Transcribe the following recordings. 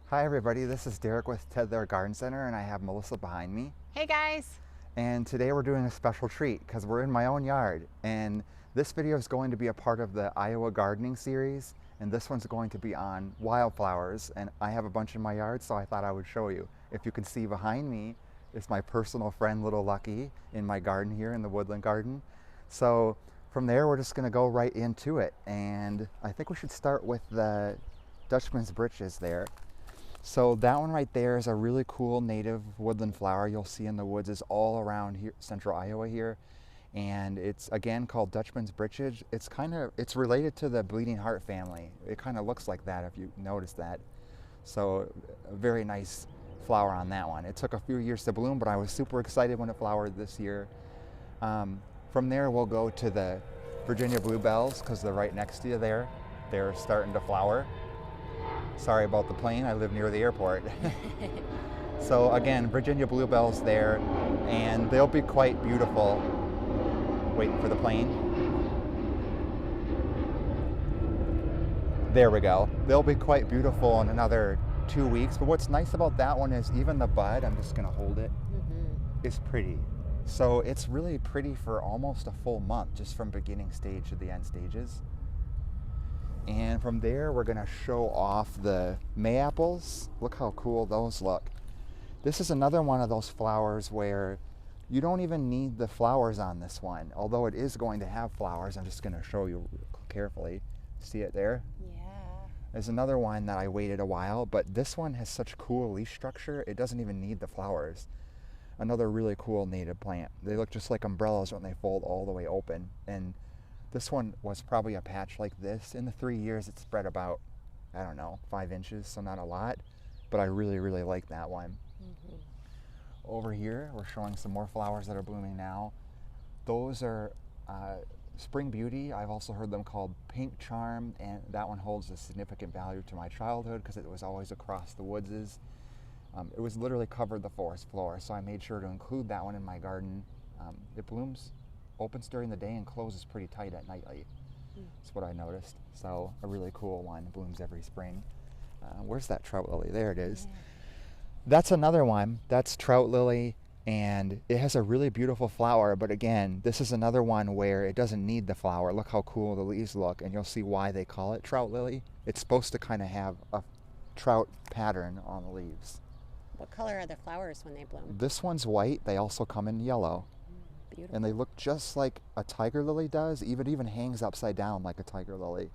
Hi everybody, this is Derek with Ted Lare Garden Center and I have Melissa behind me. Hey guys! And today we're doing a special treat because we're in my own yard. And this video is going to be a part of the Iowa gardening series. And this one's going to be on wildflowers. And I have a bunch in my yard, so I thought I would show you. If you can see behind me is my personal friend Little Lucky in my garden here in the Woodland garden. So from there we're just gonna go right into it. And I think we should start with the Dutchman's Britches there. So that one right there is a really cool native woodland flower you'll see in the woods is all around here, central Iowa here. And it's again called Dutchman's Britches. It's related to the bleeding heart family. It kind of looks like that if you notice that. So a very nice flower on that one. It took a few years to bloom, but I was super excited when it flowered this year. From there we'll go to the Virginia bluebells because they're right next to you there. They're starting to flower. Sorry about the plane, I live near the airport. So again, Virginia bluebells there, and they'll be quite beautiful. Waiting for the plane. There we go. They'll be quite beautiful in another 2 weeks, but what's nice about that one is even the bud, I'm just gonna hold it, is pretty. So it's really pretty for almost a full month, just from beginning stage to the end stages. And from there, we're gonna show off the mayaples. Look how cool those look. This is another one of those flowers where you don't even need the flowers on this one. Although it is going to have flowers, I'm just gonna show you carefully. See it there? Yeah. There's another one that I waited a while, but this one has such cool leaf structure, it doesn't even need the flowers. Another really cool native plant. They look just like umbrellas when they fold all the way open. And this one was probably a patch like this. In the 3 years, it spread about, I don't know, 5 inches, so not a lot. But I really, really like that one. Over here, we're showing some more flowers that are blooming now. Those are Spring Beauty. I've also heard them called Pink Charm, and that one holds a significant value to my childhood because it was always across the woodses. It was literally covered the forest floor, so I made sure to include that one in my garden. It blooms, opens during the day and closes pretty tight at night. That's what I noticed. So a really cool one, blooms every spring. Where's that trout lily? There it is. Yeah. That's another one. That's trout lily, and it has a really beautiful flower. But again, this is another one where it doesn't need the flower. Look how cool the leaves look, and you'll see why they call it trout lily. It's supposed to kind of have a trout pattern on the leaves. What color are the flowers when they bloom? This one's white. They also come in yellow. Beautiful. And they look just like a tiger lily does. Even hangs upside down like a tiger lily.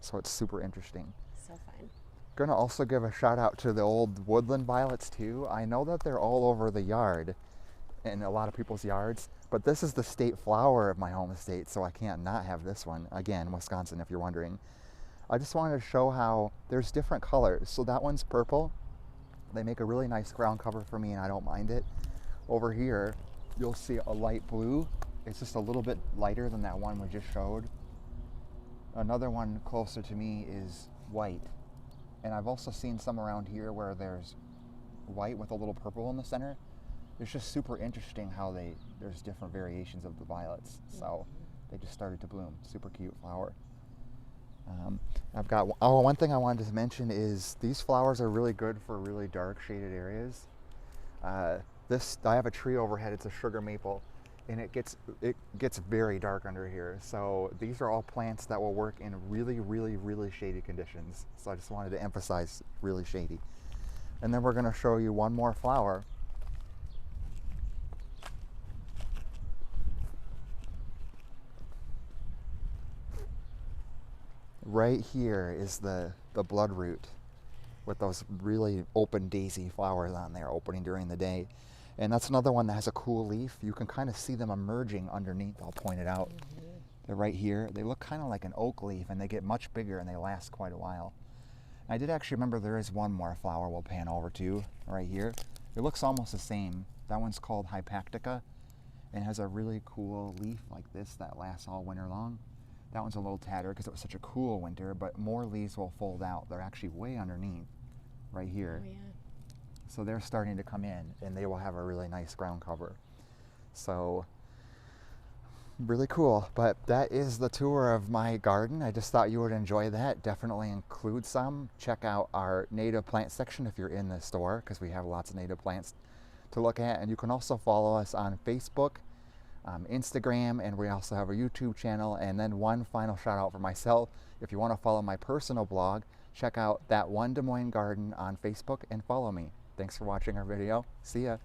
So it's super interesting. So fun. Gonna also give a shout out to the old woodland violets too. I know that they're all over the yard in a lot of people's yards, but this is the state flower of my home estate, so I can't not have this one. Again, Wisconsin, if you're wondering. I just wanted to show how there's different colors. So that one's purple. They make a really nice ground cover for me and I don't mind it. Over here, you'll see a light blue. It's just a little bit lighter than that one we just showed. Another one closer to me is white. And I've also seen some around here where there's white with a little purple in the center. It's just super interesting how there's different variations of the violets. So they just started to bloom. Super cute flower. One thing I wanted to mention is these flowers are really good for really dark shaded areas. I have a tree overhead. It's a sugar maple, and it gets very dark under here. So these are all plants that will work in really, really, really shady conditions. So I just wanted to emphasize really shady. And then we're going to show you one more flower. Right here is the bloodroot with those really open daisy flowers on there opening during the day. And that's another one that has a cool leaf. You can kind of see them emerging underneath. I'll point it out. They're right here. They look kind of like an oak leaf, and they get much bigger and they last quite a while. And I did actually remember there is one more flower we'll pan over to right here. It looks almost the same. That one's called Hypactica and has a really cool leaf like this that lasts all winter long. That one's a little tattered because it was such a cool winter, but more leaves will fold out. They're actually way underneath right here. Oh, yeah. So they're starting to come in and they will have a really nice ground cover. So really cool. But that is the tour of my garden. I just thought you would enjoy that. Definitely include some. Check out our native plant section if you're in the store, because we have lots of native plants to look at. And you can also follow us on Facebook, Instagram, and we also have a YouTube channel. And then one final shout out for myself. If you want to follow my personal blog, check out That One Des Moines Garden on Facebook and follow me. Thanks for watching our video. See ya.